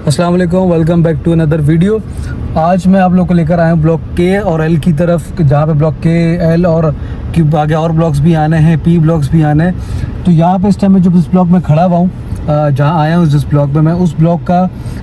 अस्सलाम वालेकुम, welcome back to another video. आज मैं आप लोग को लेकर आया हूँ ब्लॉक के और एल की तरफ, जहाँ पे ब्लॉक के, एल और की आगे और ब्लॉक्स भी आने हैं, पी ब्लॉक्स भी आने हैं। तो यहाँ पे इस टाइम में जो इस ब्लॉक में खड़ा हुआ हूँ, जहाँ आया हूँ जिस ब्लॉक में मैं, उस ब्लॉक का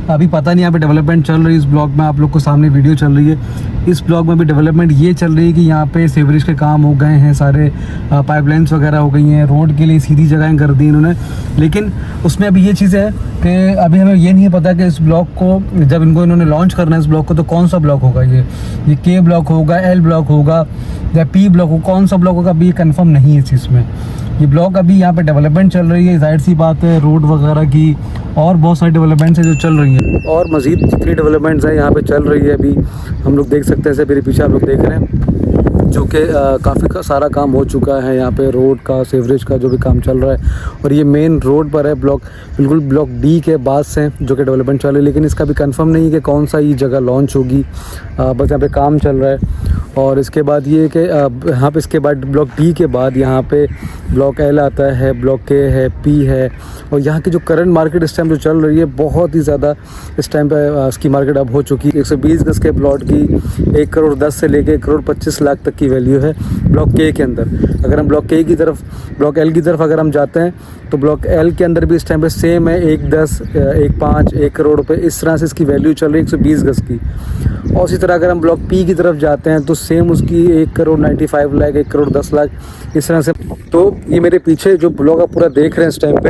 अभी पता नहीं यहाँ पे डेवलपमेंट चल रही है। इस ब्लॉक में आप लोग को सामने वीडियो चल रही है। इस ब्लॉक में भी डेवलपमेंट ये चल रही है कि यहाँ पे सीवरेज के काम हो गए हैं, सारे पाइपलाइंस वगैरह हो गई हैं, रोड के लिए सीधी जगहें कर दी इन्होंने। लेकिन उसमें अभी ये चीज़ है कि अभी हमें ये नहीं पता कि इस ब्लॉक को जब इन्होंने लॉन्च करना है इस ब्लॉक को, तो कौन सा ब्लॉक होगा, ये के ब्लॉक होगा, एल ब्लॉक होगा या पी ब्लॉक होगा, कौन सा ब्लॉक होगा अभी ये कंफर्म नहीं है इस चीज़ में। ये ब्लॉक अभी यहाँ पे डेवलपमेंट चल रही है, जाहिर सी बात है, रोड वगैरह की और बहुत सारी डेवलपमेंट्स है जो चल रही हैं, और मज़ीद जितनी डेवलपमेंट्स हैं यहाँ पे चल रही है अभी हम लोग देख सकते हैं। जैसे मेरे पीछे आप लोग देख रहे हैं जो कि काफ़ी सारा काम हो चुका है यहाँ पे, रोड का, सीवरेज का जो भी काम चल रहा है। और ये मेन रोड पर है ब्लॉक, बिल्कुल ब्लॉक डी के बाद से जो कि डेवलपमेंट चल रही है। लेकिन इसका भी कंफर्म नहीं है कि कौन सा ये जगह लॉन्च होगी, बस यहाँ पे काम चल रहा है। और इसके बाद ये कि यहाँ पे इसके बाद ब्लॉक डी के बाद यहाँ पे ब्लॉक एल आता है, ब्लॉक के है, पी है। और यहाँ की जो करंट मार्केट इस टाइम जो चल रही है बहुत ही ज़्यादा इस टाइम पे इसकी मार्केट अब हो चुकी है। 120 गज के प्लॉट की 1 करोड़ 10 से लेके 1 करोड़ 25 लाख तक की वैल्यू है ब्लॉक के अंदर। अगर हम ब्लॉक के की तरफ, ब्लॉक एल की तरफ अगर हम जाते हैं तो ब्लॉक एल के अंदर भी इस टाइम पे सेम है, 110, 1.5, 1 करोड़ रुपये, इस तरह से इसकी वैल्यू चल रही है 120 गज की। और इसी तरह अगर हम ब्लॉक पी की तरफ जाते हैं तो सेम उसकी 1 करोड़ 95 लाख, 1 करोड़ 10 लाख, इस तरह से। तो ये मेरे पीछे जो ब्लॉक आप पूरा देख रहे हैं इस टाइम पे,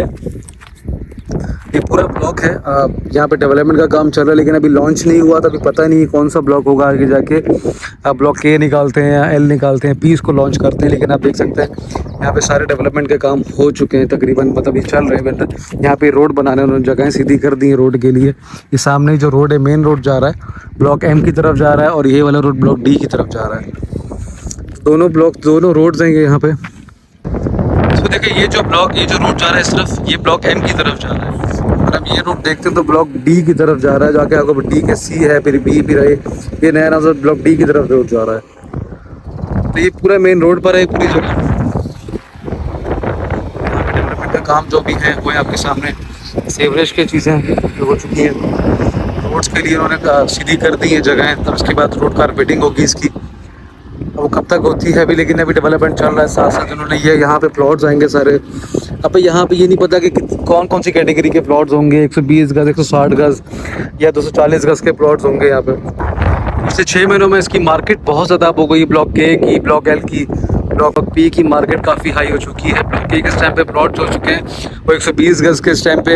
ये पूरा ब्लॉक है। यहाँ पे डेवलपमेंट का काम चल रहा है, लेकिन अभी लॉन्च नहीं हुआ, तो अभी पता नहीं कौन सा ब्लॉक होगा आगे जाके। ब्लॉक के निकालते हैं या एल निकालते हैं, पी इसको लॉन्च करते हैं। लेकिन आप देख सकते हैं यहाँ पे सारे डेवलपमेंट के काम हो चुके हैं तकरीबन, मतलब ये चल रहे हैं। यहाँ पे रोड बनाने उन्होंने जगहें सीधी कर दी हैं रोड के लिए। ये सामने जो रोड है, मेन रोड जा रहा है ब्लॉक एम की तरफ जा रहा है, और ये वाला रोड ब्लॉक डी की तरफ जा रहा है। दोनों रोड्स हैं ये यहाँ पे। तो देखिए ये जो रोड जा रहा है इस तरफ, ये ब्लॉक एम की तरफ जा रहा है। और अब ये रोड देखते हैं तो ब्लॉक डी की तरफ जा रहा है, जाके आपको डी के सी है, फिर बी, फिर ये नया नजर ब्लॉक डी की तरफ रोड जा रहा है। तो ये पूरा मेन रोड पर है पूरी जगह। डेवलपमेंट का काम जो भी है वो है आपके सामने। सीवरेज की चीज़ें जो हो चुकी हैं, रोड्स के लिए उन्होंने सीधी कर दी है जगहें। तब उसके बाद रोड कारपेटिंग होगी इसकी, वो कब तक होती है अभी, लेकिन अभी डेवलपमेंट चल रहा है। साथ साथ उन्होंने ये यहाँ पे प्लॉट्स आएंगे सारे। अब यहाँ पे ये नहीं पता कि कौन कौन सी कैटेगरी के प्लॉट्स होंगे, 120 गज, 160 गज या 240 गज के प्लॉट्स होंगे यहाँ पे। पिछले 6 महीनों में इसकी मार्केट बहुत ज़्यादा अप हो गई। ब्लॉक के की, ब्लॉक एल की, ब्लॉक पी की मार्केट काफ़ी हाई हो चुकी है। ब्लॉक के इस टाइम पे प्लॉट्स हो चुके हैं वो 120 गज के इस टाइम पे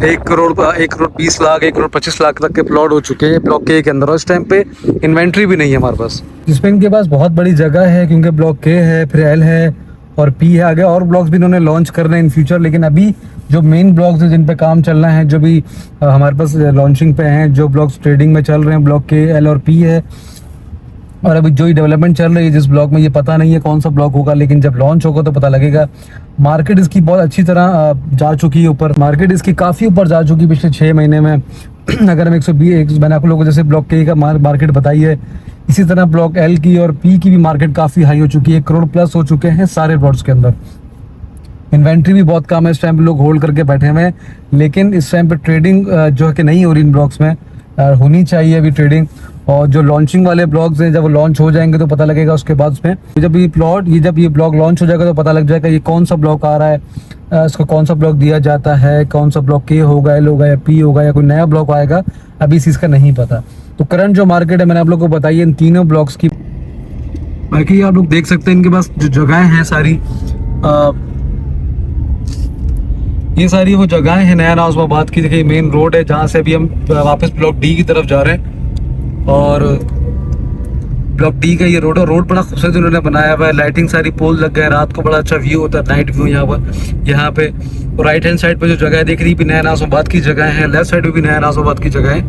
1 करोड़ 20 लाख, 1 करोड़ 25 लाख तक के प्लॉट हो चुके हैं ब्लॉक के अंदर। और इस टाइम पे इन्वेंट्री भी नहीं है हमारे पास, जिसमें इनके पास बहुत बड़ी जगह है, क्योंकि ब्लॉक के है, फिर एल है और पी है। आगे और ब्लॉक्स भी इन्होंने लॉन्च करने इन फ्यूचर। लेकिन अभी जो मेन ब्लॉक्स हैं जिन पे काम चलना है, जो भी हमारे पास लॉन्चिंग पे हैं, जो ब्लॉक्स ट्रेडिंग में चल रहे हैं, ब्लॉक के, एल और पी है। और अभी जो ही डेवलपमेंट चल रही है जिस ब्लॉक में, ये पता नहीं है कौन सा ब्लॉक होगा, लेकिन जब लॉन्च होगा तो पता लगेगा। मार्केट इसकी बहुत अच्छी तरह जा चुकी है ऊपर, मार्केट इसकी काफ़ी ऊपर जा चुकी है पिछले 6 महीने में। अगर हम 120, मैंने आप लोगों को जैसे ब्लॉक के का मार्केट बताई है, इसी तरह ब्लॉक एल की और पी की भी मार्केट काफ़ी हाई हो चुकी है। 1 करोड़ प्लस हो चुके हैं सारे प्लॉट्स के अंदर। इन्वेंट्री भी बहुत कम है इस टाइम पे, लोग होल्ड करके बैठे हुए हैं। लेकिन इस टाइम पे ट्रेडिंग जो है कि नहीं हो रही इन ब्लॉक्स में, होनी चाहिए अभी ट्रेडिंग। और जो लॉन्चिंग वाले ब्लॉक्स हैं, जब वो लॉन्च हो जाएंगे तो पता लगेगा उसके बाद उसमें। जब ये ब्लॉक लॉन्च हो जाएगा तो पता लग जाएगा ये कौन सा ब्लॉक आ रहा है, इसको कौन सा ब्लॉक दिया जाता है, कौन सा ब्लॉक के होगा, एल होगा या पी होगा, या कोई नया ब्लॉक आएगा, अभी इस चीज़ का नहीं पता। तो करंट जो मार्केट है मैंने आप लोग को बताई है इन तीनों ब्लॉक्स की। बाकी आप लोग देख सकते हैं इनके पास जो जगहें हैं सारी, ये सारी वो जगहें हैं नया नाज़िमाबाद की। देखिए मेन रोड है जहाँ से अभी हम वापस ब्लॉक डी की तरफ जा रहे हैं। और ब्लॉक डी का ये रोड है, रोड बड़ा खूबसूरत उन्होंने बनाया हुआ है। लाइटिंग सारी पोल लग गए, रात को बड़ा अच्छा व्यू होता है, नाइट व्यू यहाँ पे। और राइट हैंड साइड पे जो जगह दिख रही भी नया नाज़िमाबाद की जगह है, लेफ्ट साइड में भी नया नाज़िमाबाद की जगह है।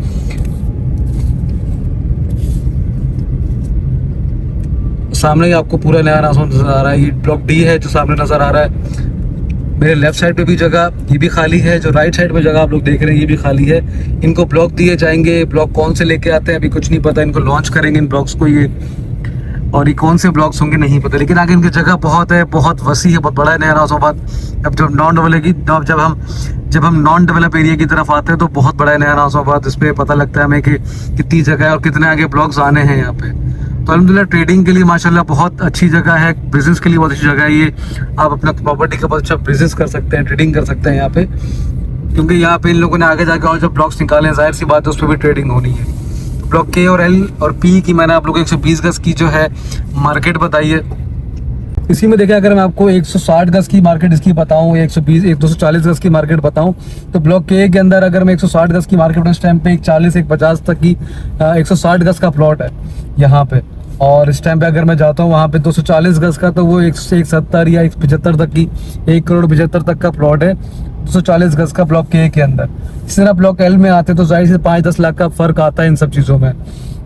सामने ही आपको पूरा नया नाज़िमाबाद नजर आ रहा है। ये ब्लॉक डी है जो सामने नजर आ रहा है। मेरे लेफ्ट साइड पे भी जगह ये भी खाली है, जो राइट साइड पे जगह आप लोग देख रहे हैं ये भी खाली है। इनको ब्लॉक दिए जाएंगे, ब्लॉक कौन से लेके आते हैं अभी कुछ नहीं पता, इनको लॉन्च करेंगे इन ब्लॉक्स को ये। और ये कौन से ब्लॉक्स होंगे नहीं पता, लेकिन आगे इनकी जगह बहुत है, बहुत वसी है, बहुत बड़ा है नया नाउसाबाद। अब जब हम नॉन डेवलप एरिया की तरफ आते हैं तो बहुत बड़ा है नया नाउसाबाद। इस पर पता लगता है हमें कि कितनी जगह है और कितने आगे ब्लॉक्स आने हैं यहाँ पे। तो अल्हम्दुलिल्लाह ट्रेडिंग के लिए माशाल्लाह बहुत अच्छी जगह है, बिजनेस के लिए बहुत अच्छी जगह है ये। आप अपना प्रॉपर्टी का बहुत अच्छा बिजनेस कर सकते हैं, ट्रेडिंग कर सकते हैं यहाँ पे, क्योंकि यहाँ पे इन लोगों ने आगे जाकर और जब ब्लॉक्स निकाले हैं, जाहिर सी बात है उस पर भी ट्रेडिंग होनी है। ब्लॉक के और एल और पी की मैंने आप लोगों को 120 गज की जो है मार्केट बताई है। इसी में देखिए, अगर मैं आपको 160 गज की मार्केट इसकी बताऊं, 240 गज की मार्केट बताऊं, तो ब्लॉक के अंदर अगर मैं 160 गज की मार्केट इस टाइम पे 140-150 तक की 160 गज का प्लॉट है यहाँ पे। और इस टाइम पे अगर मैं जाता हूँ वहाँ पे 240 गज का, तो वो 170 या 175 तक की 1,75,00,000 तक का प्लॉट है 240 गज का ब्लॉक के अंदर। इसी तरह ब्लॉक एल में आते तो जाहिर से 5-10 लाख का फर्क आता है इन सब चीज़ों में।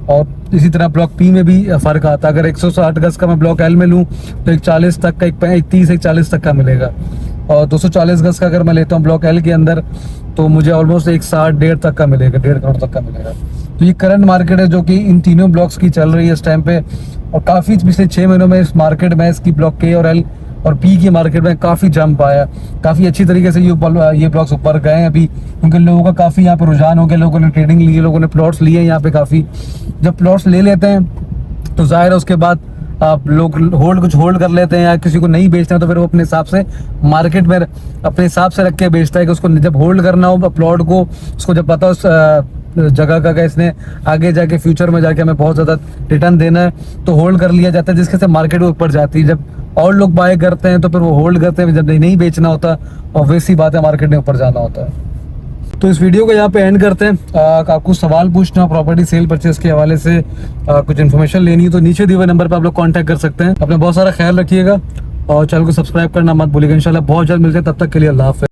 और इसी तरह ब्लॉक पी में भी फ़र्क आता है। अगर 160 गज का मैं ब्लॉक एल में लूँ तो 140 तक का, 130-140 तक का मिलेगा। और 240 गज का अगर मैं लेता हूँ ब्लॉक एल के अंदर तो मुझे ऑलमोस्ट 160-1.5 तक का मिलेगा, 1.5 करोड़ तक का मिलेगा। तो ये करंट मार्केट है जो कि इन तीनों ब्लॉक्स की चल रही है इस टाइम पे। और काफ़ी पिछले 6 महीनों में इस मार्केट में इसकी ब्लॉक के और एल और पी की मार्केट में काफ़ी जंप आया, काफ़ी अच्छी तरीके से ये ब्लॉक्स ऊपर गए हैं अभी, क्योंकि लोगों का काफ़ी यहाँ पे रुझान हो गया, लोगों ने ट्रेडिंग ली है, लोगों ने प्लॉट्स लिए हैं यहाँ पे काफ़ी। जब प्लॉट्स ले लेते हैं तो जाहिर है उसके बाद आप लोग कुछ होल्ड कर लेते हैं, या किसी को नहीं बेचते हैं तो फिर वो अपने हिसाब से मार्केट में अपने हिसाब से रख के बेचता है कि उसको जब होल्ड करना हो प्लॉट को, उसको जब पता हो जगह का इसने आगे जाके फ्यूचर में जाके हमें बहुत ज़्यादा रिटर्न देना है, तो होल्ड कर लिया जाता है, जिसके से मार्केट ऊपर जाती है। जब और लोग बाय करते हैं तो फिर वो होल्ड करते हैं, जब नहीं बेचना होता ऑब्वियस सी बात है मार्केट में ऊपर जाना होता है। तो इस वीडियो को यहाँ पे एंड करते हैं। आपको सवाल पूछना हो प्रॉपर्टी सेल परचेस के हवाले से, कुछ इन्फॉर्मेशन लेनी है तो नीचे दिए हुए नंबर पर आप लोग कांटेक्ट कर सकते हैं। अपने बहुत सारा ख्याल रखिएगा और चैनल को सब्सक्राइब करना मत भूलिएगा। इंशाल्लाह बहुत जल्द मिलते हैं, तब तक के लिए अल्लाह हाफ़िज़।